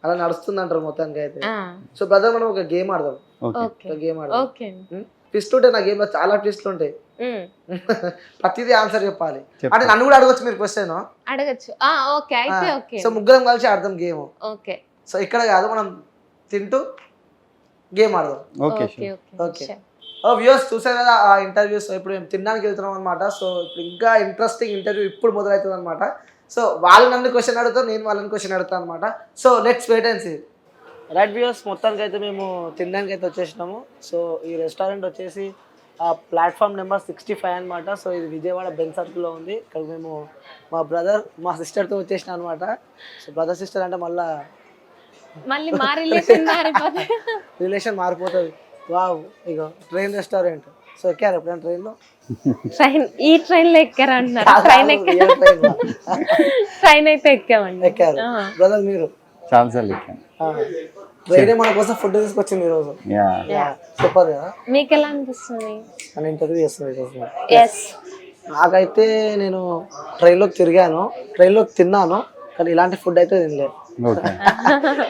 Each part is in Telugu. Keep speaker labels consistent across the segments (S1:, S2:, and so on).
S1: అలా నడుస్తుంది అంటారు మొత్తానికి అయితే. సో బ్రదర్ మనం ఒక గేమ్ ఆడదాం. ఒక గేమ్ ఆడదాం. ట్విస్ట్ ఉంటాయి నా గేమ్ లో, చాలా ట్విస్ట్లు ఉంటాయి. ప్రతిదీ ఆన్సర్ చెప్పాలి. అంటే నన్ను కూడా అడగచ్చు మీరు క్వశ్చన్
S2: అడగచ్చు. ఓకే అయితే ఓకే.
S1: సో ముగ్గురం కలిసి ఆడదాం గేమ్.
S2: ఓకే.
S1: సో ఇక్కడ కాదు, మనం తింటూ గేమ్ ఆడదాం.
S3: Okay
S1: okay. వ్యూవర్స్ చూసారు కదా ఆ ఇంటర్వ్యూస్. ఇప్పుడు మేము తినడానికి వెళ్తున్నాం అనమాట. సో ఇప్పుడు ఇంకా ఇంట్రెస్టింగ్ ఇంటర్వ్యూ ఇప్పుడు మొదలవుతుంది అనమాట. సో వాళ్ళు నన్ను క్వశ్చన్ అడుగుతారు, నేను వాళ్ళని క్వశ్చన్ అడుగుతాను అనమాట. So let's wait and see. Right viewers, మొత్తానికి అయితే మేము తినడానికి అయితే వచ్చేసినాము. సో ఈ రెస్టారెంట్ వచ్చేసి ప్లాట్ఫామ్ నెంబర్ 65 అనమాట. సో ఇది విజయవాడ బెన్ సర్కిల్లో ఉంది. ఇక్కడ మేము మా బ్రదర్ మా సిస్టర్తో వచ్చేసినా అనమాట. సో బ్రదర్ సిస్టర్ అంటే
S2: మళ్ళీ మా రిలేషన్
S1: మారిపోతుంది. వావ్, ఇగో ట్రైన్ రెస్టారెంట్. సో ఎక్కారు ఎప్పుడైనా ట్రైన్లో?
S2: ఈ ట్రైన్ లో ఎక్కారు అంటున్నారు. ట్రైన్ అయితే ఎక్కామండి.
S1: ఎక్కారు. బ్రదర్ మీరు?
S3: చాలాసార్లు ఎక్కాను.
S1: ట్రైన్ మన కోసం ఫుడ్ తీసుకొచ్చింది ఈరోజు. సూపర్ కదా.
S2: మీకు ఎలా అనిపిస్తుంది?
S1: అని ఇంటర్వ్యూ చేస్తున్నాను ఈరోజు. నాకైతే నేను ట్రైన్లోకి తిరిగాను, ట్రైన్లోకి తిన్నాను, కానీ ఇలాంటి ఫుడ్ అయితే తినలేదు.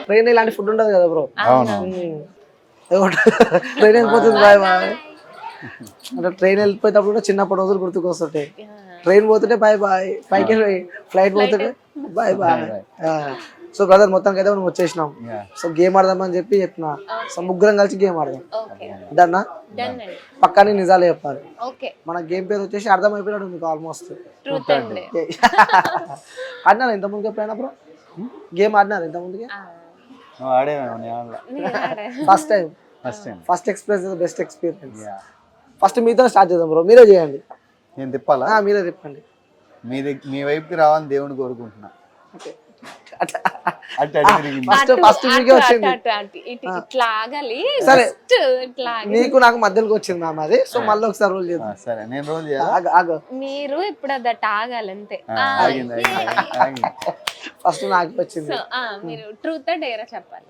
S1: ట్రైన్ ఇలాంటి ఫుడ్ ఉండదు కదా బ్రో. ట్రైన్ వెళ్ళిపోతుంది బాయ్ బాయ్ అంటే ట్రైన్ వెళ్ళిపోయేటప్పుడు కూడా చిన్నప్పటి రోజులు గుర్తుకొస్తుంటాయి. ట్రైన్ పోతుంటే బాయ్ బాయ్, పైకి ఫ్లైట్ పోతుంటే బాయ్ బాయ్. సో బ్రదర్ మొత్తానికి అయితే మనం వచ్చేసినాం. సో గేమ్ ఆడదామని చెప్పిన. సో ముగ్గురం కలిసి గేమ్ ఆడదాం. డన్నా? పక్కాని నిజాలు చెప్పాలి. మన గేమ్ పేరు వచ్చేసి అర్థం అయిపోయినట్టు మీకు ఆల్మోస్ట్. ఆడినారు ఇంత ముందుకు ఎప్పుడైనా బ్రో? గేమ్ ఆడినారు ఇంత ముందుకి? First time. First experience best experience. First మీతో స్టార్ట్ చేద్దాం బ్రో. మీరే చేయండి.
S3: నేను తిప్పాలా?
S1: మీరే తిప్పండి.
S3: మీ వైపుకి రావాలని దేవుని కోరుకుంటున్నా.
S1: ఫస్ట్ మీకే వచ్చింది. సరే నీకు నాకు మధ్యలోకి వచ్చింది మ్యామ్ అది. సో మళ్ళీ ఒకసారి రోల్ చేద్దాం.
S3: సరే నేను రోల్ చేయాలి.
S2: మీరు ఇప్పుడు అదట ఆగాలి అంతే.
S1: ఫస్ట్ నాకు వచ్చింది.
S2: మీరు ట్రూత్ డేరా చెప్పాలి.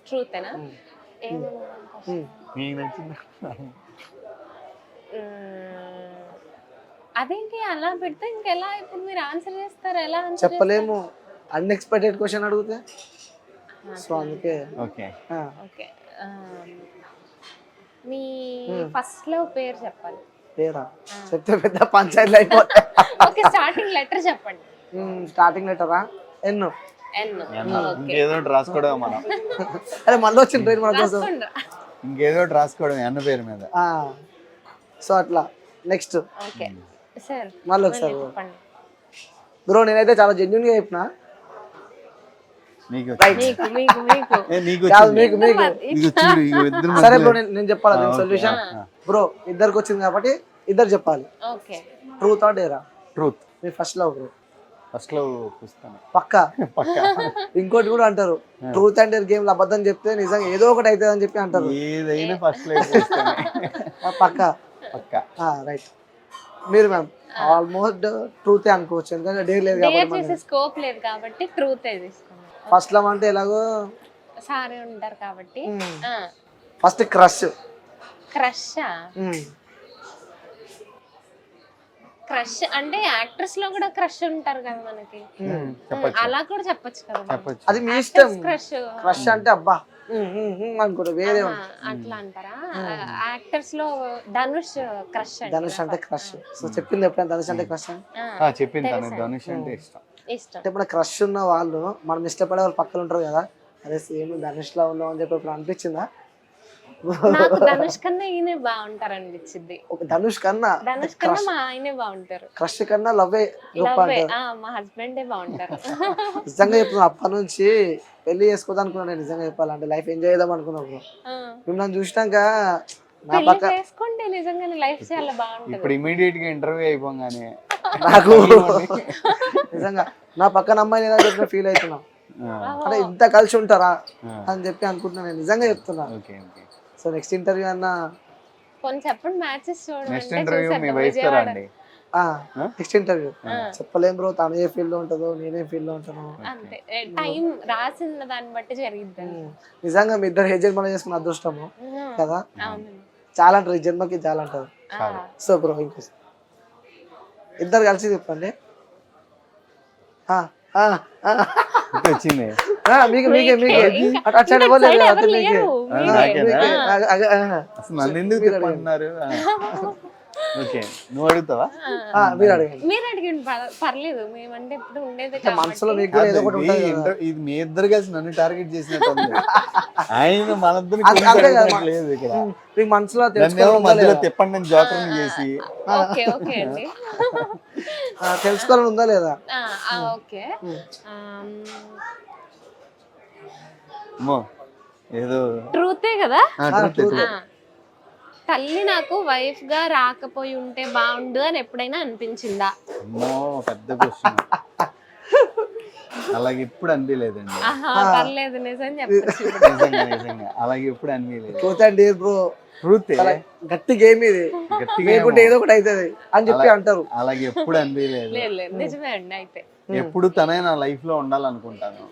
S2: ట్రూతేనా? అదేంటి అలా పెడితే ఇంకెలా ఇప్పుడు మీరు ఆన్సర్ చేస్తారు? ఎలా
S1: చెప్పలేము, అన్ఎక్స్పెక్టెడ్ క్వశ్చన్ అడిగితే. సో అందుకే
S3: ఓకే
S2: ఓకే. మీ ఫస్ట్ లవ్ పేరు చెప్పాలి.
S1: పేరా చెప్తే పెద్ద పంచాయతీలు అయిపోతాయి.
S2: ఓకే, స్టార్టింగ్ లెటర్ చెప్పండి.
S1: స్టార్టింగ్ లెటరా? ఎన్నో.
S3: ఇంకేదో రాసుకోవడం మనం.
S1: అరే మళ్ళీ వచ్చింది ట్రైన్ మన కోసం.
S3: ఇంకేదో రాసుకోవడం అన్న పేరు మీద.
S1: సో అట్లా నెక్స్ట్
S2: సార్
S1: మళ్ళీ ఒకసారి బ్రో. నేనైతే చాలా జెన్యున్ గా చెప్పిన. సరే బ్రో, నేను చెప్పాలా దీని సొల్యూషన్? బ్రో ఇద్దరికి వచ్చింది కాబట్టి ఇద్దరు చెప్పాలి. Truth or dare?
S3: ట్రూత్.
S1: మీ first love bro?
S3: First love పుస్తకం.
S1: పక్కా. ఇంకోటి కూడా అంటారు, ట్రూత్ అండ్ డేర్ గేమ్ లో అబద్ధం చెప్తే నిజంగా ఏదో ఒకటి అవుతుంది అని చెప్పి అంటారు.
S3: ఏదైనా ఫస్ట్ లవ్
S1: పక్కా.
S3: పక్కా.
S1: రైట్. మీరు మ్యామ్ ఆల్మోస్ట్ ట్రూతే అనుకోవచ్చు, ఎందుకంటే డేర్ లేదు కాబట్టి,
S2: స్కోప్ లేదు కాబట్టి ట్రూతే తీసుకున్నాం.
S1: ఫస్ట్ లవ్ అంటే ఎలాగో
S2: సారీ ఉంటారు కాబట్టి.
S1: First crush.
S2: క్రష్ అంటే యాక్ట్రెస్ లో కూడా క్రష్ ఉంటారు కదా మనకి, అలా కూడా చెప్పొచ్చు కదా.
S1: అది మీ ఇష్టం. క్రష్ అంటే అబ్బా అనుకుంటా వేరే
S2: అట్లా అంటారా? యాక్టర్స్ లో ధనుష్ క్రష్.
S1: ధనుష్ అంటే క్రష్. సో చెప్పింది ఎప్పుడైనా ధనుష్ అంటే క్రష్ అని?
S3: చెప్పింది. ధనుష్ అంటే ఇష్టం.
S1: అంటే ఇప్పుడు క్రష్ ఉన్న వాళ్ళు మనం ఇష్టపడే వాళ్ళు పక్కన ఉంటారు కదా, అదే సేమ్ ధనుష్ లా ఉన్నాం అని చెప్పి ఇప్పుడు అనిపించిందా?
S2: ధనుష్ కన్నా ఈయనే బాగుంటారు అనిపించింది.
S1: ధనుష్ కన్నా
S2: మా ఆయనే బాగుంటారు.
S1: క్రష్ కన్నా లవ్వే గొప్ప అంటారు.
S2: మా హస్బెండే బాగుంటారు.
S1: నిజంగా చెప్తున్నా, అప్పటి నుంచి పెళ్లి చేసుకోదాం అనుకున్నా నేను. నిజంగా చెప్పాలంటే లైఫ్ ఎంజాయ్ చేద్దాం అనుకున్నాను. మిమ్మల్ని చూసినాక
S3: ఇప్పుడు ఇమీడియట్ గా ఇంటర్వ్యూ అయిపోగానే
S1: నాకు నిజంగా నా పక్కన అమ్మాయి ఏదో చెప్పిన ఫీల్ అవుతున్నా. అంటే ఇంత కలిసి ఉంటారా అని చెప్పి అనుకుంటున్నా నేను. నిజంగా చెప్తున్నా. సో నెక్స్ట్ ఇంటర్వ్యూ అన్నా
S2: చెప్పండి. మ్యాచెస్
S3: నెక్స్ట్ ఇంటర్వ్యూ మీ వైఫ్ తో రండి.
S1: నెక్స్ట్ ఇంటర్వ్యూ చెప్పలేం బ్రో, తను ఏ ఫీల్డ్ లో ఉంటుందో నేనే ఫీల్డ్ లో ఉంటాను.
S2: అంతే, టైం రాసిన దాన్ని బట్టి జరిగిద్ది.
S1: నిజంగా మీ ఇద్దరు ఏ జన్మలో చేసుకున్న అదృష్టము కదా. చాలా అంటారు ఈ జన్మకి, చాలా అంటారు. సో బ్రో ఇంకో ఇద్దరు కలిసి చెప్పండి.
S3: వచ్చింది
S1: మీకు మీకే మీకే
S2: ఇంకా-
S1: అటు సైడ్
S2: ఇంకా
S1: ఇవ్వలేదు
S2: side
S1: కదా,
S2: ఎవరు
S1: మీకే.
S2: లేరు, మీరే.
S3: నాకేనా?
S1: మీకే.
S3: అసలు నన్ను ఎందుకు తిప్పమంటున్నారు ఓకే నువ్వు అడుగుతావా
S1: మీరు అడగండి.
S2: మీరు అడిగింది పర్లేదు, మేమంటే ఇప్పుడు ఉండేది
S1: మనసులో
S2: కాబట్టి.
S1: మీకు కూడా ఏదో ఒకటి
S3: కాదు,
S1: ఉంటుంది
S3: ఇది
S1: కదా.
S3: ఇది మీ ఇద్దరు కలిసి నన్ను టార్గెట్ చేసినట్టు ఉంది ఆయన మనిద్దరిని
S1: అంతే
S3: గురించి
S1: కదా,
S3: అడగడానికి లేదు ఇక్కడ
S1: మీకు మనసులో
S3: నన్నేమో
S1: తెలుసుకోవాలని
S3: మధ్యలో
S1: ఉందా లేదా?
S3: తిప్పండి నేను జోకర్ని చేసి
S2: ఓకే ఓకే అండి.
S1: తెలుసుకోవాలని ఉందా లేదా?
S2: ఓకే.
S3: అమ్మో ఏదో
S2: ట్రూతే కదా.
S3: truth.
S2: ఆ, తల్లి నాకు వైఫ్ గా రాకపోయి ఉంటే బాగుండు అని ఎప్పుడైనా అనిపించిందా?
S3: అమ్మో పెద్ద క్వశ్చన్ అలాగే ఎప్పుడు అనిపించలేదండి
S2: పర్లేదు, నిజం చెప్పచ్చు.
S3: నిజంగా నిజంగా అలాగే ఎప్పుడు అనిపించలేదు
S1: చూతండి బ్రో,
S3: ట్రూత్
S1: గట్టి గేమ్ ఇది,
S3: గట్టిగా
S1: లేకుంటే ఏదో ఒకటి అవుతుంది అని చెప్పి అంటారు.
S3: అలాగే ఎప్పుడు అనిపించలేదు
S2: లేదు లేదు, నిజమే అండి. అయితే
S3: ఎప్పుడు తనే నా లైఫ్ లో ఉండాలనుకుంటాను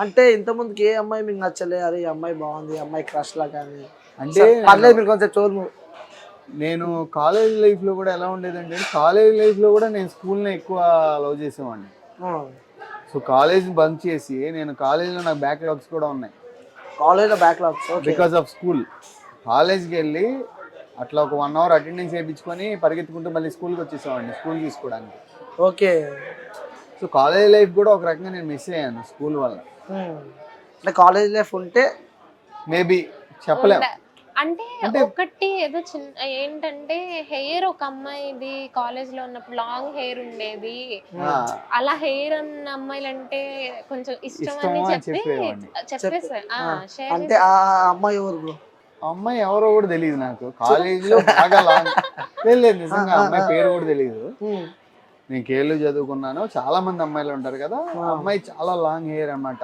S1: అంటే ఇంత ముందుకి ఏ అమ్మాయి మీకు నచ్చలే, అరే ఈ అమ్మాయి బాగుంది, ఈ అమ్మాయి క్రష్ లా కానీ
S3: అంటే
S1: పర్లేదు మీరు కొంచెం చోరు.
S3: నేను కాలేజ్ లైఫ్ లో కూడా ఎలా ఉండేదంటే కాలేజ్ లైఫ్ లో కూడా నేను స్కూల్ని ఎక్కువ లవ్ చేసేవాడిని సో కాలేజ్ బంక్ చేసి నేను కాలేజ్లో నాకు బ్యాక్లాగ్స్ కూడా ఉన్నాయి
S1: కాలేజ్లో బ్యాక్లాగ్స్
S3: బికాస్ ఆఫ్ స్కూల్ కాలేజ్కి వెళ్ళి అట్లా ఒక 1 hour అటెండెన్స్ వేయించుకొని పరిగెత్తుకుంటూ మళ్ళీ స్కూల్కి వచ్చేసేవాడిని స్కూల్ తీసుకోవడానికి
S1: ఓకే.
S3: సో కాలేజ్ లైఫ్ కూడా ఒక రకంగా నేను మిస్ అయ్యాను స్కూల్ వల్ల
S1: అంటే కాలేజ్ లైఫ్ ఉంటే
S3: మేబీ చెప్పలేము
S2: అంటే ఒకటి ఏదో చిన్న ఏంటంటే హెయిర్ ఒక అమ్మాయిది కాలేజ్ లో ఉన్నప్పుడు లాంగ్ హెయిర్ ఉండేది, అలా హెయిర్ అన్న అమ్మాయిలు అంటే కొంచెం ఇష్టం అని చెప్పేసి
S1: అంటే ఆ అమ్మాయి ఎవరు బ్రో?
S3: అమ్మాయి ఎవరో కూడా తెలియదు నాకు కాలేజ్ లో బాగా లాంగ్ లేదు నిజంగా అమ్మాయి పేరు కూడా తెలియదు నేను కేళ్ళు చదువుకున్నాను చాలా మంది అమ్మాయిలు ఉంటారు కదా అమ్మాయి చాలా లాంగ్ హెయిర్ అన్నమాట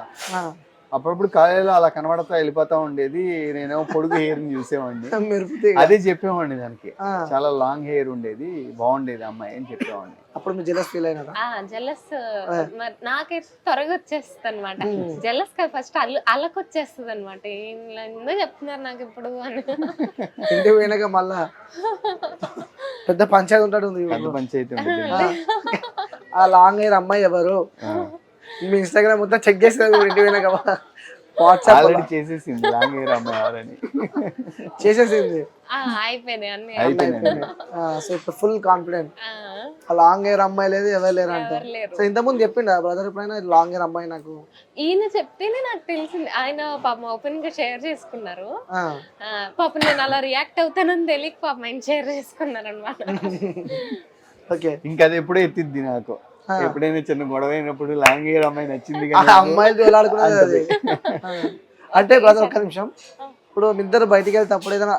S3: అప్పుడప్పుడు కాలేజీలో అలా కనబడతా వెళ్ళిపోతా ఉండేది నేనేమో పొడుగు హెయిర్ ని చూసేవాడిని అదే చెప్పేవాడిని దానికి చాలా లాంగ్ హెయిర్ ఉండేది బాగుండేది అమ్మాయి అని చెప్పేవాడిని
S1: అప్పుడు మీరు జెలస్ ఫీల్ అయినారా?
S2: జెలస్ నాకైతే త్వరగా వచ్చేస్తుంది అనమాట. జెలస్ కాదు ఫస్ట్ అల్లకొచ్చేస్తుంది అనమాట. ఏందో చెప్తున్నారు నాకు ఇప్పుడు అని.
S1: ఇంటికి పోయినాక మళ్ళా పెద్ద పంచాయతీ ఉంటాడు,
S3: పెద్ద పంచాయతీ
S1: ఆ లాంగ్ హెయిర్ అమ్మాయి ఎవరు మీ ఇన్స్టాగ్రామ్ మొత్తం చెక్ చేసేది ఇంటికి పోయినాక వాట్సాప్
S3: ఆల్రెడీ చేసేసింది లాంగ్ హెయిర్ అమ్మాయి ఎవరని
S1: చేసేసింది
S2: అయిపోయినాయి అన్ని.
S1: సో ఇప్పుడు ఫుల్ కాన్ఫిడెంట్ లాంగ్ హెయిర్ అమ్మాయి లేదు ఎవరు లేరు అంటారు. సో ఇంతకుముందు చెప్పిండు బ్రదర్ ఎప్పుడైనా లాంగ్ హెయిర్ అమ్మాయి నాకు?
S2: ఈయన చెప్తేనే నాకు తెలిసింది. ఆయన పాపం ఓపెన్ గా షేర్ చేసుకున్నారు. పాపం నేను అలా రియాక్ట్ అవుతానని తెలియక పాపం ఆయన షేర్ చేసుకున్నారు అనమాట.
S1: ఓకే.
S3: ఇంకా అది ఎప్పుడో ఎత్తిద్ది నాకు ఎప్పుడైనా చిన్న గొడవ అయినప్పుడు లాంగ్ హెయిర్ అమ్మాయి నచ్చింది
S1: అమ్మాయిలు చూడాలనుకున్నది అది. అంటే బ్రదర్ ఒక్క నిమిషం, ఇప్పుడు ఇద్దరు బయటికి వెళ్తే అప్పుడు ఏదైనా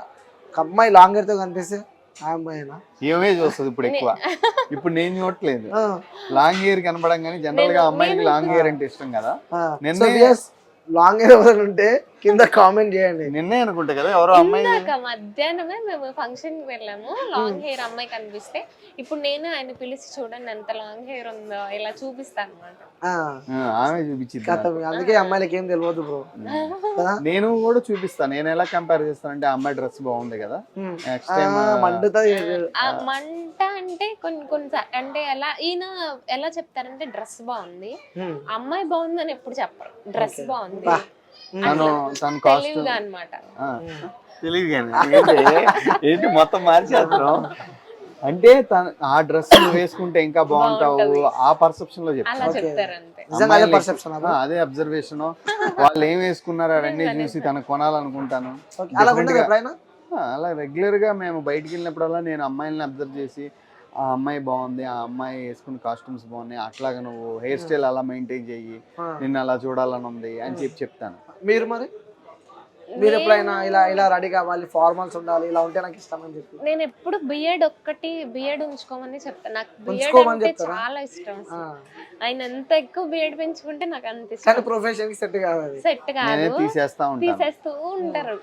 S1: ఒక అమ్మాయి లాంగ్ హెయిర్ తో కనిపిస్తే ఆ అమ్మాయినా
S3: ఏమే చూస్తుంది ఇప్పుడు ఎక్కువ ఇప్పుడు నేను చూడట్లేదు లాంగ్ హెయిర్ కనపడంగానే జనరల్ గా అమ్మాయికి లాంగ్ హెయిర్ అంటే ఇష్టం కదా నిన్న
S1: లాంగ్ హెయిర్ ఎవరైనా ఉంటే కింద కామెంట్ చేయండి.
S3: నిన్నే అనుకుంటా కదా ఎవరో అమ్మాయి
S2: మధ్యాహ్నమే మేము ఫంక్షన్ కి వెళ్ళాము, లాంగ్ హెయిర్ అమ్మాయి కనిపిస్తే ఇప్పుడు నేను ఆయన పిలిచి చూడండి ఎంత లాంగ్ హెయిర్ ఉందో ఇలా చూపిస్తాను అనమాట.
S3: ఆమె చూపించింది
S1: అందుకే అమ్మాయిలకి ఏం తెలియదు బ్రో.
S3: నేను కూడా చూపిస్తాను. నేను ఎలా కంపేర్ చేస్తానంటే అమ్మాయి డ్రెస్ బాగుంది కదా
S2: మంట అంటే కొన్ని అంటే ఎలా ఎలా చెప్తారంటే డ్రెస్ బాగుంది అమ్మాయి బాగుంది అని ఎప్పుడు చెప్పరు, డ్రెస్ బాగుంది తెలివిగా అన్నమాట.
S3: ఏంటి మొత్తం మార్చేస్తున్నాం అంటే ఆ డ్రెస్ వేసుకుంటే ఇంకా బాగుంటావు ఆ పర్సెప్షన్ లో చెప్తాను. అదే అబ్జర్వేషన్ వాళ్ళు ఏం వేసుకున్నారు అవన్నీ చూసి తనకు కొనాలనుకుంటాను. అలా రెగ్యులర్ గా మేము బయటికి వెళ్ళినప్పుడల్లా నేను అమ్మాయిలని అబ్జర్వ్ చేసి ఆ అమ్మాయి బాగుంది, ఆ అమ్మాయి వేసుకున్న కాస్ట్యూమ్స్ బాగున్నాయి, అట్లాగా నువ్వు హెయిర్ స్టైల్ అలా మెయింటైన్ చెయ్యి, నిన్ను అలా చూడాలని ఉంది అని చెప్తాను.
S1: మీరు మరి మీరు ఎప్పుడైనా ఇలా రెడీ కావాలి, ఫార్మల్స్ ఉండాలి, ఇలా ఉంటే నాకు ఇష్టం అని చెప్పి?
S2: నేను ఎప్పుడు బియర్డ్ ఉంచుకోమని చెప్తాను. నాకు బియర్డ్ అంటే చాలా ఇష్టం. ఆయన ఎంత ఎక్కువ బియర్డ్ పెంచుకుంటే నాకు అంత ఇష్టం.
S1: కానీ ప్రొఫెషన్ కి సెట్ కాదు,
S2: తీసేస్తూ ఉంటారు.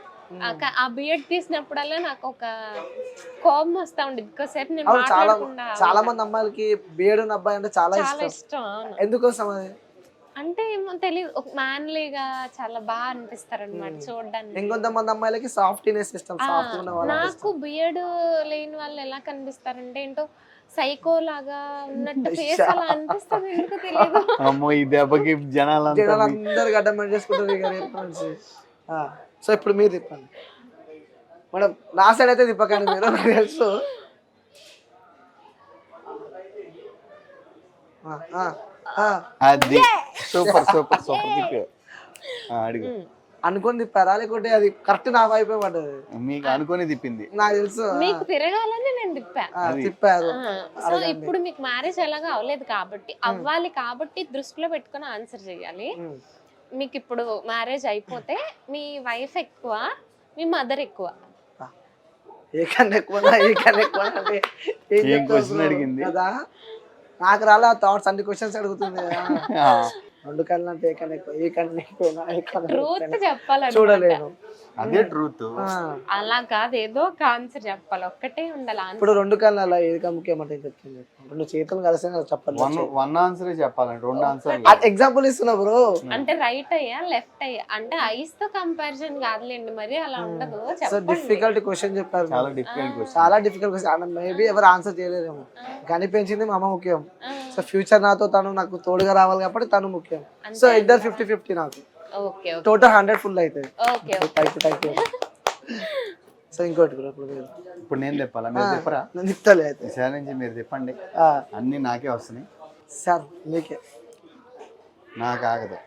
S2: ఆ బియర్డ్ తీసినప్పుడల్లా నాకు ఒక కోపం వస్తా ఉండేది. ఎక్కువసేపు నేను మాట్లాడకుండా.
S1: చాలా మంది అమ్మాయిలకి బియర్డ్ ఉన్న అబ్బాయి అంటే చాలా ఇష్టం. ఎందుకోసం అది?
S2: అంటే ఏమో తెలియదు, ఒక మ్యాన్లీగా చాలా బాగా అనిపిస్తారు అనమాట చూడడానికి.
S1: ఇంకొంతమంది అమ్మాయిలకి సాఫ్ట్నెస్ ఇష్టం.
S2: నాకు బియర్డ్ లేని వాళ్ళు ఎలా కనిపిస్తారంటే ఏంటో సైకో లాగా ఉన్నట్టు ఫేస్ అలా అనిపిస్తుంది, ఎందుకు తెలియదు.
S3: అమ్మో ఈ దెబ్బకి జనాలంతా
S1: జనాలు అందరు గడ్డం పని చేసుకుంటారు ఇక రేపు నుంచి. సో ఇప్పుడు మీరు తిప్పండి మేడం, నా సైడ్ అయితే తిప్పకండి మీరు, నాకు తెలుసు.
S3: అది సూపర్ సూపర్ సూపర్ తిప్పావు. అడుగు.
S1: అనుకొని తిప్పారా లేకుంటే అది కరెక్ట్ నా వైపే పడ్డది?
S3: మీకు అనుకొని తిప్పింది.
S1: నాకు తెలుసు.
S2: మీకు తిరగాలని నేను తిప్పా.
S1: తిప్పారు.
S2: సో ఇప్పుడు మీకు మ్యారేజ్ ఎలాగా అవ్వలేదు కాబట్టి, అవ్వాలి కాబట్టి దృష్టిలో పెట్టుకొని ఆన్సర్ చేయాలి. మీకు ఇప్పుడు మ్యారేజ్ అయిపోతే మీ వైఫ్ ఎక్కువ, మీ మదర్ ఎక్కువ?
S1: ఏ కన్నా ఎక్కువ ఏ కన్నా ఎక్కువ అంటే
S3: ఏం క్వశ్చన్ అడిగింది
S1: కదా, నాకు రాలే థాట్స్, అన్ని క్వశ్చన్స్ అడుగుతుంది. రెండు కళ్ళు అంటే ఏ కన్నా ఎక్కువ, ఏ కన్నా ఎక్కువ, ఏ కన్నా
S2: ట్రూత్ చెప్పాలి,
S1: చూడలేను.
S3: అదే ట్రూత్.
S2: అలా కాదు, ఏదో ఒక ఆన్సర్ చెప్పాలి, ఒక్కటే ఉండాలి.
S1: ఇప్పుడు రెండు కళ్ళు అలా ఏది ముఖ్యమంటే చెప్తుంది, రెండు చేతులు కలిసి చెప్పాలి.
S3: వన్ ఆన్సరే చెప్పాలండి, రెండు ఆన్సర్.
S1: ఎగ్జాంపుల్ ఇస్తున్నా బ్రో.
S2: అంటే రైట్ అయ్యా లెఫ్ట్ అయ్యా అంటే ఐస్ తో కంపారిజన్ కాదులేండి, మరి అలా ఉండదు.
S1: డిఫికల్ట్ క్వశ్చన్ చెప్పారు,
S3: చాలా డిఫికల్ట్ క్వశ్చన్,
S1: చాలా డిఫికల్ట్ క్వశ్చన్. మేబీ ఎవరు ఆన్సర్ చేయలేదేమో, కనిపించింది మా అమ్మ ముఖ్యం. సో ఫ్యూచర్ నాతో తను నాకు తోడుగా రావాలి కాబట్టి తను ముఖ్యం. సో ఇద్దరు 50-50 నాకు. టోటల్ 100 ఫుల్ అవుతుంది. సో ఇంకోటి
S3: ఇప్పుడు నేను చెప్పాలా, మీరు చెప్పరా?
S1: నేను చెప్తాలే అయితే.
S3: సార్ నుంచి మీరు చెప్పండి, అన్ని నాకే వస్తున్నాయి
S1: సార్. మీకే
S3: నాకు ఆగదు,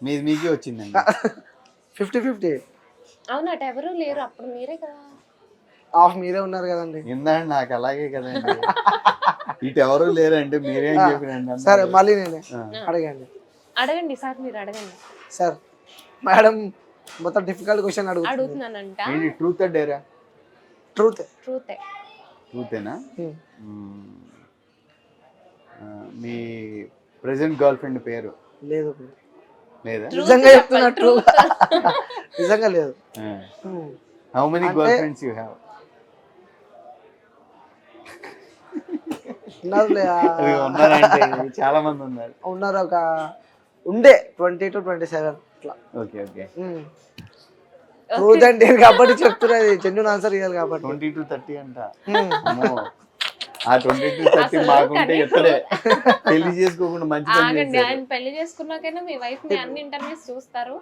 S3: మీకే వచ్చిందండి.
S1: 50-50.
S2: అవునా, ఎవరు లేరు అప్పుడు, మీరే కదా
S1: హాఫ్ మీరే ఉన్నారు కదండి.
S3: ఇందండి నాకు అలాగే కదండి, ఇటు ఎవరు లేరంటే మీరేం చెప్పినండి.
S1: సరే మళ్ళీ నేనే అడగండి.
S2: అడగండి సార్, మీరు అడగండి
S1: సార్. మేడం మొత్తం డిఫికల్ట్ క్వశ్చన్
S2: అడుగుతున్నానంట.
S3: ట్రూత్ డేరా?
S1: ట్రూత్.
S3: ట్రూతేనా? మీ ప్రెసెంట్ గర్ల్ ఫ్రెండ్ పేరు?
S1: లేదు.
S3: లేదా?
S1: నిజంగా చెప్తున్నా, ట్రూ. నిజంగా లేదు.
S3: How many girl friends you have? చాలా మంది ఉన్నారు.
S1: ఉన్నారు, ఒక ఉండే 20 to 27 అట్లా.
S3: Okay okay.
S1: ట్రూత్ అంటే కాబట్టి చెప్తున్నది, జెన్యూన్ ఆన్సర్ ఇవ్వాలి కాబట్టి.
S3: 20 to 30 అంట. ఆ 20 to 30 మాకుంటే ఎక్కడే పెళ్లి చేసుకోకుండా మంచి పని
S2: ఆగండి, ఆయన పెళ్లి చేసుకున్నాకైనా మీ వైఫ్ ని అన్ని ఇంటర్వ్యూస్ చూస్తారు,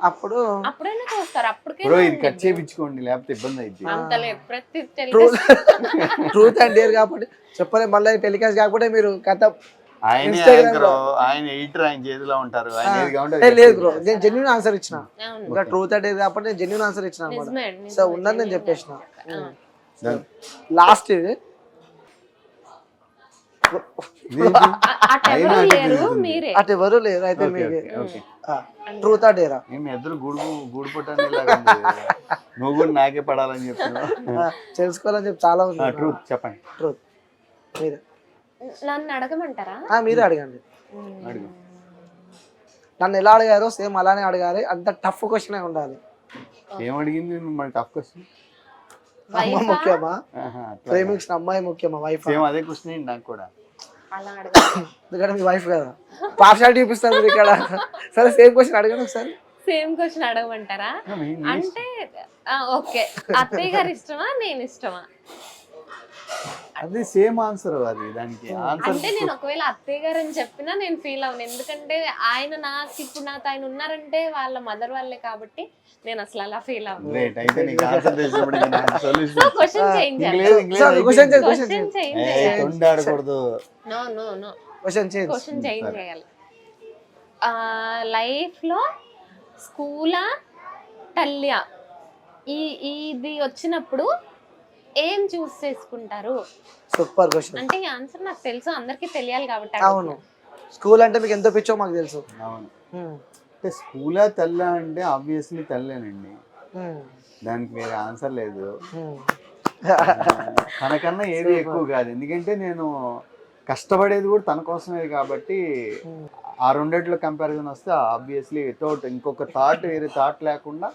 S2: అప్పుడైనా చూస్తారు. అప్పటికే
S3: బ్రో ఇది కట్ చేయించుకోండి, లేకపోతే ఇబ్బంది అయింది.
S2: అంతలేదు, ప్రతి
S1: ట్రూత్ అండ్ డేర్ కాబట్టి చెప్పలేదు. మళ్ళీ టెలికాస్ట్ కాకపోతే మీరు కథ
S3: ఆయన ఎడిటర్, ఆయన చేతిలో ఉంటారు.
S1: లేదు బ్రో, నేను జెన్యూన్ ఆన్సర్ ఇచ్చిన. ఇంకా ట్రూత్ అండ్ డేర్ కాబట్టి నేను జెన్యూన్ ఆన్సర్ ఇచ్చిన అన్నమాట. సో ఉన్నది నేను చెప్పేసిన. లాస్ట్ ఇది అటు ఎవరు లేరు అయితే మీకే. ట్రూత్ ఆ డేరా?
S3: ఇద్దరు గూడు పుట్టని నువ్వు కూడా నాకే పడాలని చెప్తున్నా,
S1: తెలుసుకోవాలని చెప్పి చాలా ఉంది.
S3: ట్రూత్ చెప్పండి.
S1: ట్రూత్ మీరే.
S2: నన్ను అడగమంటారా?
S1: మీరే అడగండి. నన్ను ఎలా అడిగారో సేమ్ అలానే అడగాలి, అంత టఫ్ క్వశ్చన్ ఉండాలి.
S3: ఏం అడిగింది మన టఫ్ క్వశ్చన్?
S1: అమ్మ ముఖ్యమా, ప్రేమించిన అమ్మాయి ముఖ్యమా, వైఫ్?
S3: సేమ్ అదే క్వశ్చన్ నాకు కూడా.
S1: ఎందుకంటే మీ వైఫ్ కదా, పార్షాలిటీ చూపిస్తారు మీరు ఇక్కడ. సరే సేమ్ క్వశ్చన్ అడగండి ఒకసారి.
S2: సేమ్ క్వశ్చన్ అడగమంటారా? అంటే ఓకే, అత్తయ్య గారు ఇష్టమా, నేను ఇష్టమా?
S3: అది సేమ్ ఆన్సర్. అది దానికి ఆన్సర్
S2: అంటే నేను ఒకవేళ అత్తయ్య గారు అని చెప్పినా నేను ఫీల్ అవును, ఎందుకంటే ఆయన నాకు ఇప్పుడు నాతో ఆయన ఉన్నారంటే వాళ్ళ మదర్ వాళ్ళే కాబట్టి నేను అసలు అలా ఫీల్ అవును.
S3: అయితే నీకు ఆన్సర్ తెలిసినప్పుడు
S2: క్వశ్చన్ చేంజ్ చేయాలి. లైఫ్ లో స్కూలా టల్యా ఇది వచ్చినప్పుడు ఏం చూస్ చేసుకుంటారు?
S1: Super question.
S2: అంటే ఈ ఆన్సర్ నాకు తెలుసు, అందరికీ తెలియాలి కాబట్టి.
S1: అవును, స్కూల్ అంటే మీకు ఎంతో పిచ్చో మాకు తెలుసు.
S3: అవును, అంటే స్కూలా తెల్ల అంటే ఆబ్వియస్లీ తెల్లేనండి, దానికి వేరే ఆన్సర్ లేదు. తనకన్నా ఏది ఎక్కువ కాదు, ఎందుకంటే నేను కష్టపడేది కూడా తన కోసమే కాబట్టి ఆ రెండిట్లో కంపారిజన్ వస్తే ఆబ్వియస్లీ వితౌట్ ఇంకొక థాట్, వేరే థాట్ లేకుండా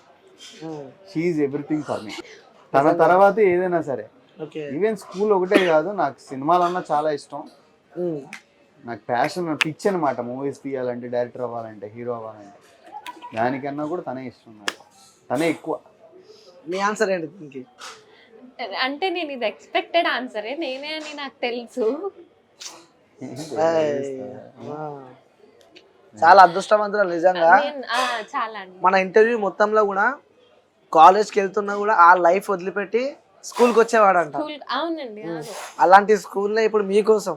S3: షీఈ్ ఎవ్రీథింగ్ ఫర్ మీ. తన తర్వాత ఏదైనా సరే, ఈవెన్ స్కూల్ ఒకటే కాదు, నాకు సినిమాలన్నా చాలా ఇష్టం, నాకు ప్యాషన్, పిచ్ అనమాట. మూవీస్ తీయాలంటే, డైరెక్టర్ అవ్వాలంటే, హీరో అవ్వాలంటే, దానికన్నా కూడా తనే ఇష్టం నాకు, తనే ఎక్కువ.
S1: మీ ఆన్సర్ ఏంటి దీనికి?
S2: అంటే నేను ఇది ఎక్స్పెక్టెడ్ ఆన్సరే, నేనే అని నాకు తెలుసు.
S1: చాలా అదృష్టవంతులు నిజంగా.
S2: చాలా అండి.
S1: మన ఇంటర్వ్యూ మొత్తంలో కూడా కాలేజ్కి వెళ్తున్నా కూడా ఆ లైఫ్ వదిలిపెట్టి స్కూల్కి వచ్చేవాడంట.
S2: అవునండి, అవును.
S1: అలాంటి స్కూల్లో ఇప్పుడు మీకోసం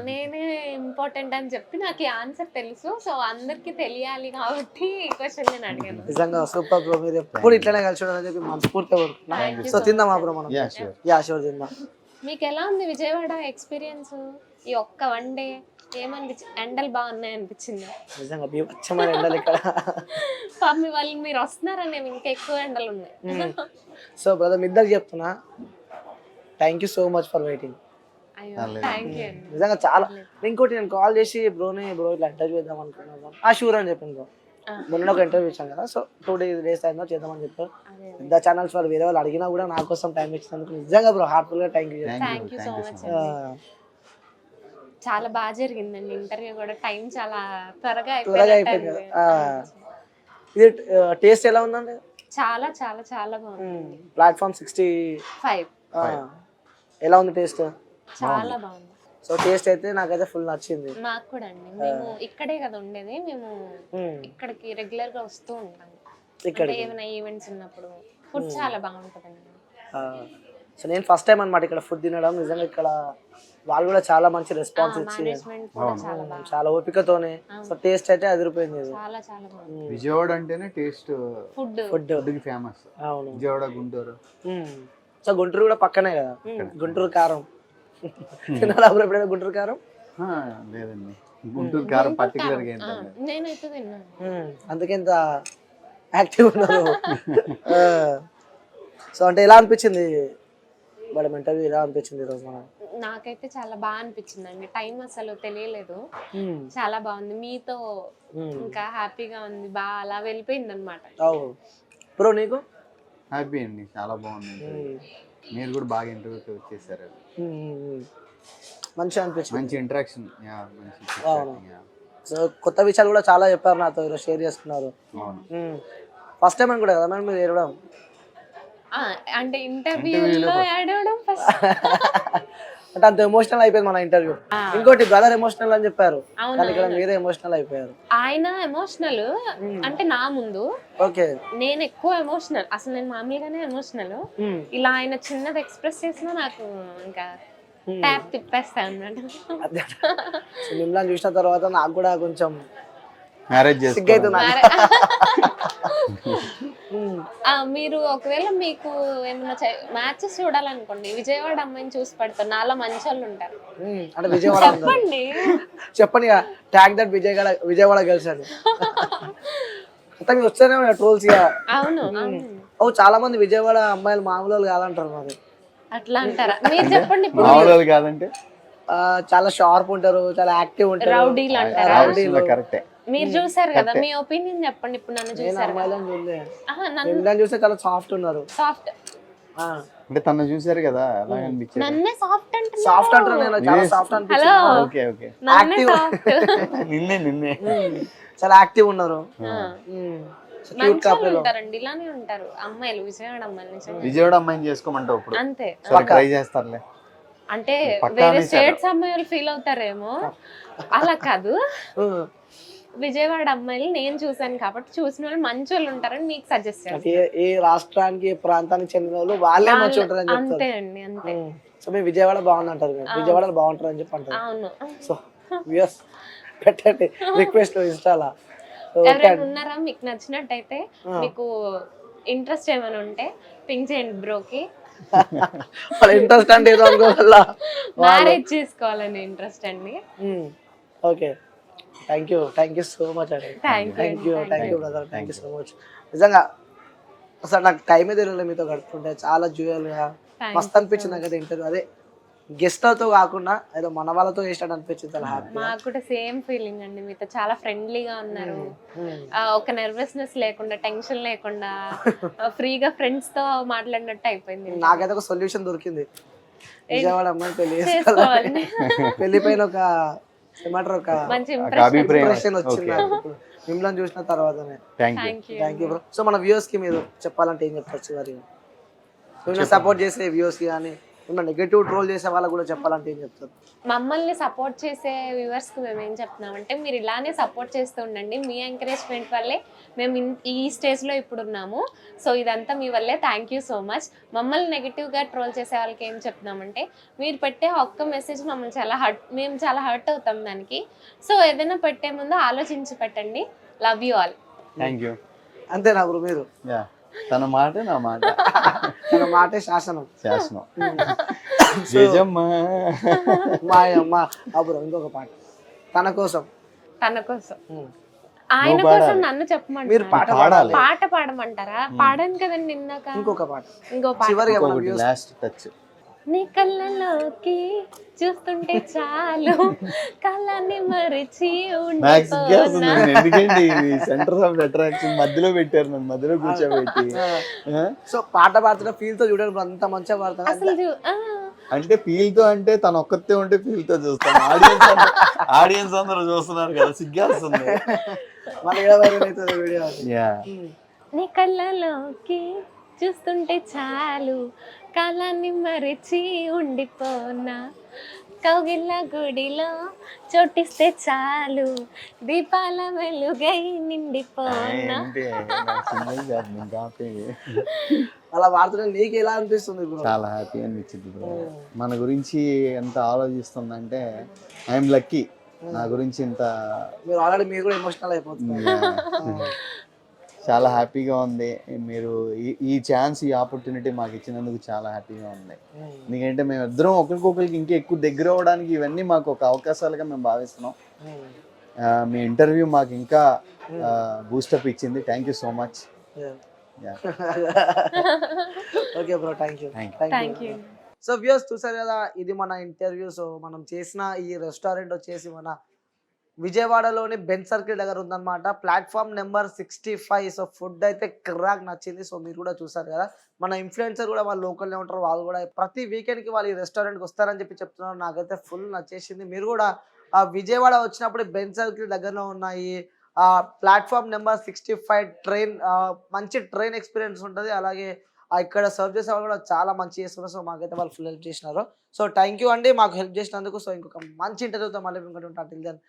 S2: నేనే ఇంపార్టెంట్ అని చెప్పి నాకు ఈ ఆన్సర్ తెలుసు. సో అందరికి తెలియాలి కాబట్టి ఈ క్వశ్చన్ నేను అడిగాను.
S1: నిజంగా సూపర్ బ్రో, మీరు ఎప్పుడు ఇట్లనే కలిసి ఉండాలని చెప్పి మనస్ఫూర్తిగా కోరుకుంటున్నా. సో తిందామా బ్రో మనం? యా షూర్ తిందాం.
S2: మీకు ఎలా ఉంది విజయవాడ ఎక్స్పీరియన్స్ ఈ ఒక్క 1 డే? ఏమనిపించింది? ఎండలు బాగున్నాయి అనిపించింది?
S1: నిజంగా బీభత్సమైన ఎండలు ఇక్కడ.
S2: పాపం వాళ్ళు మీరు వస్తున్నారని ఇంకా ఎక్కువ ఎండలు ఉన్నాయి.
S1: సో బ్రదర్ మీ ఇద్దరికి చెప్తున్నా, thank you so much for waiting.
S2: అయ్యో థ్యాంక్ యూ అండి.
S1: నిజంగా చాలా. ఇంకోటి నేను కాల్ చేసి బ్రో ఇట్లా ఇంటర్వ్యూ చేద్దాం అనుకున్నాను. షూర్ అని చెప్పింది బ్రో. మొన్న ఒక ఇంటర్వ్యూ ఇచ్చాను కదా, సో 2 days అయిందో చేద్దామని చెప్పారు. పెద్ద ఛానల్స్ వాళ్ళు వేరే వాళ్ళు అడిగినా కూడా నా కోసం టైం ఇచ్చినందుకు నిజంగా బ్రో హార్ట్ఫుల్ గా థ్యాంక్ యూ
S2: సో మచ్. చాలా బాగా జరిగిందండి ఇంటర్వ్యూ కూడా. టైం చాలా త్వరగా
S1: అయిపోయింది కదా. ఇది టేస్ట్ ఎలా ఉందండి?
S2: చాలా చాలా చాలా బాగుంది.
S1: ప్లాట్ఫామ్ 65 ఎలా ఉంది టేస్ట్?
S2: చాలా బాగుంది.
S1: సో టేస్ట్ అయితే నాకైతే ఫుల్ నచ్చింది.
S2: మాకు కూడా అండి. మేము ఇక్కడే కదా ఉండేది, మేము ఇక్కడికి రెగ్యులర్ గా వస్తూ ఉంటాం. ఇక్కడ ఏమైనా ఈవెంట్స్ ఉన్నప్పుడు ఫుడ్ చాలా బాగుంటుందండి.
S1: సో నేను ఫస్ట్ టైం అన్నమాట ఇక్కడ ఫుడ్ తినడం. నిజంగా ఇక్కడ వాళ్ళు కూడా చాలా మంచి రెస్పాన్స్ ఇచ్చి చాలా ఓపికతోనే. సో టేస్ట్ అయితే అదిరిపోయింది.
S2: చాలా చాలా బాగుంది.
S3: విజయవాడ అంటేనే టేస్ట్
S2: ఫుడ్
S3: కి ఫేమస్. అవును, విజయవాడ గుంటూరు.
S1: సో గుంటూరు కూడా పక్కనే కదా. గుంటూరు కారం తిన్నారా ఎప్పుడైనా? గుంటూరు కారం
S3: లేదండి, గుంటూరు కారం పర్టికులర్ గా ఏంటంటే
S2: నేనైతే తిన్నాను,
S1: అందుకే ఇంత యాక్టివ్ ఉన్నారు. సో అంటే ఎలా అనిపించింది మేడం ఇంటర్వ్యూ? ఎలా అనిపించింది ఈరోజు? మనం
S2: నాకైతే చాలా బాగా అనిపించింది అండి. టైం అసలు తెలియలేదు. చాలా బాగుంది మీతో, ఇంకా హ్యాపీగా ఉంది. బాగా అలా వెళ్ళిపోయింది అనమాట.
S1: బ్రో నీకు?
S3: హ్యాపీ అండి, చాలా బాగుంది. మీరు కూడా బాగా ఇంటర్వ్యూకి వచ్చేసారు.
S1: మంచిగా అనిపించింది, మంచి
S3: ఇంటరాక్షన్.
S1: సో కొత్త విషయాలు కూడా చాలా చెప్పారు నాతో, ఈరోజు షేర్ చేసుకున్నారు. ఫస్ట్ టైం అనుకుంటా కదా మేడం మీరు ఏడవడం?
S2: అంటే ఇంటర్వ్యూలో ఏడవడం ఫస్ట్.
S1: అంటే అంత ఎమోషనల్ అయిపోయింది మన ఇంటర్వ్యూ. ఇంకోటి బ్రదర్ ఎమోషనల్ అని చెప్పారు, కానీ ఇక్కడ మీరే ఎమోషనల్ అయిపోయారు.
S2: ఆయన ఎమోషనల్ అంటే నా ముందు. ఓకే, నేను ఎక్కువ ఎమోషనల్. అసలు నేను మామూలుగానే ఎమోషనల్. ఇలా ఆయన చిన్నది ఎక్స్ప్రెస్ చేసినా నాకు ఇంకా ట్యాప్ తిప్పేస్తా అన్నమాట.
S1: మిమ్మల్ని చూసిన తర్వాత నాకు కూడా కొంచెం
S3: మ్యారేజ్
S2: మీరు ఒకవేళ మీకు ఏమన్నా మ్యాచెస్ చూడాలనుకోండి, విజయవాడ అమ్మాయిని చూసి పడతారు. నాలో మంచి వాళ్ళు ఉంటారు.
S1: అంటే విజయవాడ
S2: చెప్పండి
S1: చెప్పండి ట్యాగ్ దట్ విజయవాడ గర్ల్స్ అని వస్తేనే ట్రోల్స్. అవును, చాలా మంది విజయవాడ అమ్మాయిలు మామూలు కాదంటారు. మరి
S2: అట్లా అంటారా? మీరు చెప్పండి.
S3: మామూలు కాదంటే
S1: చాలా షార్ప్ ఉంటారు, చాలా యాక్టివ్ ఉంటారు,
S2: రౌడీలు అంటారా?
S3: కరెక్టే.
S2: మీరు చూసారు కదా, మీ ఒపీనియన్ చెప్పండి. ఇప్పుడు నన్ను చూసారు,
S1: చూస్తే చాలా సాఫ్ట్ ఉన్నారు.
S2: సాఫ్ట్
S3: అంటే తను చూసారు కదా, ఎలా అనిపించింది?
S2: నన్నే సాఫ్ట్ అంటే
S1: సాఫ్ట్ అంటారు, నేను చాలా సాఫ్ట్ అనిపించింది.
S2: హలో,
S3: ఓకే ఓకే, నిన్నే
S1: చాలా యాక్టివ్ ఉన్నారు.
S2: ఉంటారండి, ఇలానే ఉంటారు అమ్మాయిలు. విజయవాడ అమ్మాయిలు,
S3: విజయవాడ అమ్మాయిని చేసుకోమంటావు ఇప్పుడు?
S2: అంతే,
S3: ట్రై చేస్తారులే.
S2: అంటే వేరే స్టేట్స్ అమ్మాయిలు ఫీల్ అవుతారేమో, అలా కాదు. విజయవాడ అమ్మాయిలు నేను చూసాను కాబట్టి చూసిన వాళ్ళు మంచి వాళ్ళు ఉంటారని మీకు సజెస్ట్ చేస్తాను.
S1: ఏ రాష్ట్రానికి ప్రాంతానికి చెందిన వాళ్ళు వాళ్ళే మంచి ఉంటారని చెప్తారు.
S2: అంతే అండి, అంతే.
S1: సో మీరు విజయవాడ బాగుందంటారు, విజయవాడలో బాగుంటారని చెప్పి అంటారు.
S2: అవును.
S1: సో వ్యూయర్స్ పెట్టండి రిక్వెస్ట్ ఇన్స్టాలా.
S2: ఎవరైనా ఉన్నారా మీకు నచ్చినట్టయితే, మీకు ఇంట్రెస్ట్ ఏమైనా ఉంటే పింక్ చేయండి బ్రోకి.
S1: ఇంట్రెస్ట్ అంటే ఏదో అనుకోవాలా,
S2: మ్యారేజ్ చేసుకోవాలని ఇంట్రెస్ట్ అండి.
S1: Okay, thank you so much అండి. Thank you brother, thank you so much. నిజంగా అసలు నాకు టైమే తెలియలేదు మీతో గడుపుతుంటే. చాలా జ్యూయల్గా మస్తు అనిపించింది నాకైతే ఇంటర్వ్యూ. అదే గెస్ట్లతో కాకుండా ఏదో మన వాళ్ళతో చేసినట్టు అనిపించింది. చాలా హ్యాపీ.
S2: మాకు కూడా సేమ్ ఫీలింగ్ అండి. మీతో చాలా ఫ్రెండ్లీగా ఉన్నారు. ఒక నర్వస్నెస్ లేకుండా, టెన్షన్ లేకుండా ఫ్రీగా ఫ్రెండ్స్ తో మాట్లాడినట్టు అయిపోయింది.
S1: నాకైతే ఒక సొల్యూషన్ దొరికింది. విజయవాడ అమ్మాయిని పెళ్లి చేసుకోవాలి. పెళ్లిపైన ఒక ఏమంటారు, ఒక
S2: మంచి
S1: ఇంప్రెషన్ వచ్చింది మిమ్మల్ని చూసిన తర్వాతనే. Thank you bro. సో మన వ్యూవర్స్ కి మీరు చెప్పాలంటే ఏం చెప్తారు? మిమ్మల్ని సపోర్ట్ చేసే వ్యూస్కి కానీ మిమ్మల్ని నెగటివ్ ట్రోల్ చేసే వాళ్ళకి కూడా చెప్పాలంటే ఏం చెప్తారు?
S2: మమ్మల్ని సపోర్ట్ చేసే వ్యూవర్స్కి మేము ఏం చెప్తున్నామంటే మీరు ఇలానే సపోర్ట్ చేస్తూ ఉండండి. మీ ఎంకరేజ్మెంట్ వల్లే మేము ఈ స్టేజ్లో ఇప్పుడు ఉన్నాము. సో ఇదంతా మీ వల్లే. Thank you so much. మమ్మల్ని నెగిటివ్గా ట్రోల్ చేసే వాళ్ళకి ఏం చెప్తున్నామంటే మీరు పెట్టే ఒక్క మెసేజ్ మమ్మల్ని మేము చాలా హర్ట్ అవుతాం దానికి. సో ఏదైనా పెట్టే ముందు ఆలోచించి పెట్టండి. Love you all.
S3: Thank you.
S1: అంతేనా బ్రో మీరు?
S3: యా, తన మాట నా మాట.
S1: తన మాటే శాసనం.
S3: శాసనం. నిజమ్మా.
S1: మా బ్రో ఇంకొక పాట తన కోసం.
S2: ఆయన కోసం నన్ను చెప్పమంటారు.
S1: మీరు పాట
S3: పాడాలి.
S2: పాట పాడమంటారా? పాడాను కదండి ఇందాక.
S1: ఇంకొక పాట
S2: ఇంకో పాట.
S1: చివరిగా మనం
S3: ఇంకొకటి లాస్ట్ టచ్.
S2: నీ కళ్ళలోకి చూస్తుంటే చాలు కళ్ళని మరిచి
S3: నాకు సిగ్గేస్తుంది.
S2: ఉండిపోనా.
S3: ఎందుకంటే ఇది సెంటర్ ఆఫ్ అట్రాక్షన్ మధ్యలో పెట్టారు, నన్ను మధ్యలో కూర్చోబెట్టి.
S1: సో పాట పాడుతున్న ఫీల్ తో చూడండి bro, అంత మంచిగా పాడుతున్నా.
S2: అసలు
S3: అంటే ఫీల్ తో అంటే తను ఒక్కతే ఉంటే ఫీల్ తో చూస్తాను. ఆడియన్స్ అందరూ చూస్తున్నారు కదా, సిగ్గేస్తుంది.
S1: మన ఏడ వైరల్ అవుతుంది వీడియో.
S3: యా.
S2: నీ కళ్ళలోకి చూస్తుంటే చాలు కాలాన్ని మరిచి ఉండిపోనా కౌగిళ్ళ గుడిలో చోటిస్తే చాలు దీపాల వెలుగై నిండిపోనా.
S3: ఏంటి, నాకు సింగిల్ జాబ్, నేను కాపీ.
S1: అలా పాడుతున్నా నీకు ఎలా అనిపిస్తుంది బ్రో?
S3: చాలా హ్యాపీ అనిపించింది బ్రో. మన గురించి ఎంత ఆలోచిస్తుందంటే ఐఎమ్ లక్కీ. నా గురించి ఇంత
S1: మీరు ఆల్రెడీ మీరు కూడా ఎమోషనల్ అయిపోతున్నారు.
S3: చాలా హ్యాపీగా ఉంది. మీరు ఈ ఛాన్స్, ఈ ఆపర్చునిటీ మాకు ఇచ్చినందుకు చాలా హ్యాపీగా ఉంది. ఎందుకంటే మేము ఇద్దరం ఒకరికొకరికి ఇంకా ఎక్కువ దగ్గర అవ్వడానికి ఇవన్నీ మాకు ఒక అవకాశాలుగా మేము భావిస్తున్నాం. మీ ఇంటర్వ్యూ మాకు ఇంకా బూస్టప్ ఇచ్చింది. Thank you so much.
S1: Okay bro, thank you.
S2: Thank you.
S1: So views చూసారు కదా, ఇది మన ఇంటర్వ్యూ. సో మనం చేసిన ఈ రెస్టారెంట్ వచ్చేసి మన విజయవాడలోని బెంచ్ సర్కిల్ దగ్గర ఉందన్నమాట. Platform number 65. సో ఫుడ్ అయితే కిర్రాక్ నచ్చింది. సో మీరు కూడా చూసారు కదా, మన ఇన్ఫ్లుయెన్సర్ కూడా వాళ్ళు లోకల్నే ఉంటారు. వాళ్ళు కూడా ప్రతి వీకెండ్కి వాళ్ళు ఈ రెస్టారెంట్కి వస్తారని చెప్పి చెప్తున్నారు. నాకైతే ఫుల్ నచ్చేసింది. మీరు కూడా ఆ విజయవాడ వచ్చినప్పుడు బెంచ్ సర్కిల్ దగ్గరలో ఉన్నాయి ఆ ప్లాట్ఫామ్ నెంబర్ 65 ట్రైన్, మంచి ట్రైన్ ఎక్స్పీరియన్స్ ఉంటుంది. అలాగే ఇక్కడ సర్వ్ చేసే వాళ్ళు కూడా చాలా మంచి చేస్తున్నారు. సో మాకైతే వాళ్ళు ఫుల్ హెల్ప్ చేసినారు. సో థ్యాంక్ యూ అండి మాకు హెల్ప్ చేసినందుకు. సో ఇంకొక మంచి ఇంటర్వ్యూతో మళ్ళీ ఇంకొకటి ఉంటాను. Till then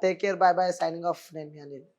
S1: take care, bye bye, signing off. నేను మీ అనిల్.